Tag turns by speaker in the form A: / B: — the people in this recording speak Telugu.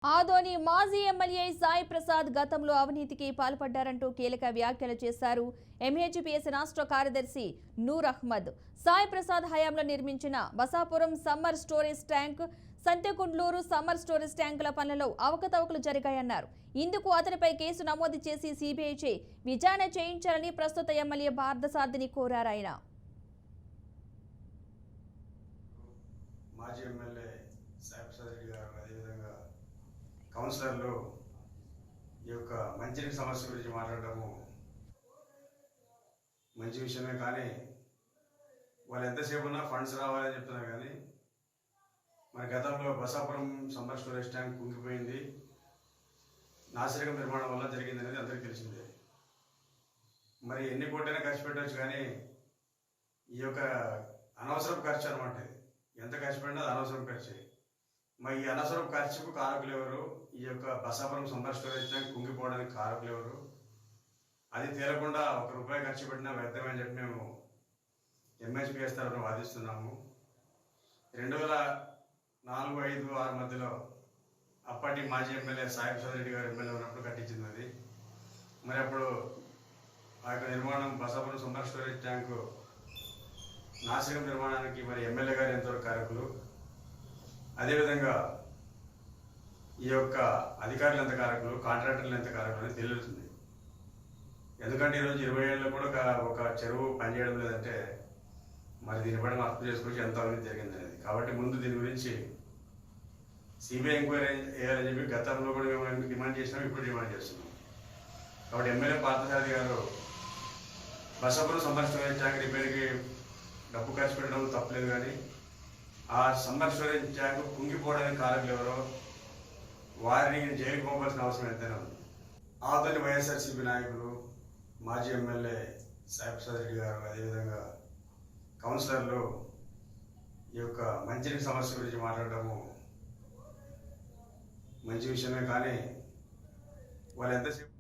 A: ఆదోని మాజీ ఎమ్మెల్యే సాయి ప్రసాద్ గతంలో అవినీతికి పాల్పడ్డారంటూ కీలక వ్యాఖ్యలు చేశారు. ఎంహెచ్పీఎస్ రాష్ట్ర కార్యదర్శి నూర్ అహ్మద్ సాయి ప్రసాద్ హయాంలో నిర్మించిన Basapuram summer storage tank, Santhekundluru summer storage ట్యాంకుల పనులలో అవకతవకలు జరిగాయన్నారు. ఇందుకు అతనిపై కేసు నమోదు చేసి సీబీఐచే విచారణ చేయించాలని ప్రస్తుత ఎమ్మెల్యే పార్థసారథిని కోరారు. ఆయన
B: మాజీ ఎమ్మెల్యే సాయి ప్రసాద్ రెడ్డి గారు అదేవిధంగా కౌన్సిలర్లు ఈ యొక్క మంచినీటి సమస్య గురించి మాట్లాడటము మంచి విషయమే, కానీ వాళ్ళు ఎంతసేపు ఉన్నా ఫండ్స్ రావాలని చెప్తున్నారు. కానీ మరి గతంలో బసాపురం సమ్మర్ స్టోరేజ్ ట్యాంక్ కుంగిపోయింది, నాసిరకం నిర్మాణం వల్ల జరిగింది అనేది అందరికీ తెలిసిందే. మరి ఎన్ని కోట్లైనా ఖర్చు పెట్టవచ్చు, కానీ ఈ యొక్క అనవసరపు ఖర్చు అనమాట. ఎంత ఖర్చు పెట్టినా అది అనవసరం ఖర్చు. మరి ఈ అనవసరం ఖర్చుకు కారకులు ఎవరు? ఈ యొక్క బసాపురం సమ్మర్ స్టోరేజ్ ట్యాంక్ కుంగిపోవడానికి కారకులు ఎవరు? అది తేలకుండా ₹1 ఖర్చు పెట్టినా వ్యర్థమని చెప్పి మేము ఎంహెచ్పీఎస్ తరఫున వాదిస్తున్నాము. 2004, 5, 6 మధ్యలో అప్పటి మాజీ ఎమ్మెల్యే సాయి ప్రసాద్ రెడ్డి గారు ఎమ్మెల్యే ఉన్నప్పుడు కట్టించింది అది. మరి అప్పుడు ఆ యొక్క నిర్మాణం బసాపురం సమ్మర్ స్టోరేజ్ ట్యాంకు నాసిరకం నిర్మాణానికి మరి ఎమ్మెల్యే గారు ఎంతవరకు కారకులు, అదేవిధంగా ఈ యొక్క అధికారులు ఎంత కారకులు, కాంట్రాక్టర్లు ఎంత కారకులు అని తెలుస్తుంది. ఎందుకంటే ఈరోజు 20 ఏళ్ళలో కూడా ఒక చెరువు పనిచేయడం లేదంటే మరి దీన్ని బట్టి అర్థం చేసుకోవచ్చు ఎంత అవినీతి జరిగింది అనేది. కాబట్టి ముందు దీని గురించి సిబిఐ ఎంక్వైరీ వేయాలని చెప్పి గతంలో కూడా మేము డిమాండ్ చేసినాం, ఇప్పుడు డిమాండ్ చేస్తున్నాం. కాబట్టి ఎమ్మెల్యే పార్థసారథి గారు బసాపురం సమ్మర్ స్టోరేజ్ ట్యాంక్ రిపేర్కి డబ్బు ఖర్చు పెట్టడం తప్పలేదు, కానీ ఆ సమ్మర్ స్టోరేజ్ ట్యాంక్ కుంగిపోవడానికి కారకులు ఎవరో వారిని జైలుకు పంపాల్సిన అవసరం ఎంతైనా ఉంది. ఆదోని వైఎస్ఆర్సీపీ నాయకులు మాజీ ఎమ్మెల్యే సాయి ప్రసాద్ రెడ్డి గారు అదేవిధంగా కౌన్సిలర్లు ఈ యొక్క మంచినీటి సమస్య గురించి మాట్లాడటము మంచి విషయమే, కానీ వాళ్ళు ఎంతసేపు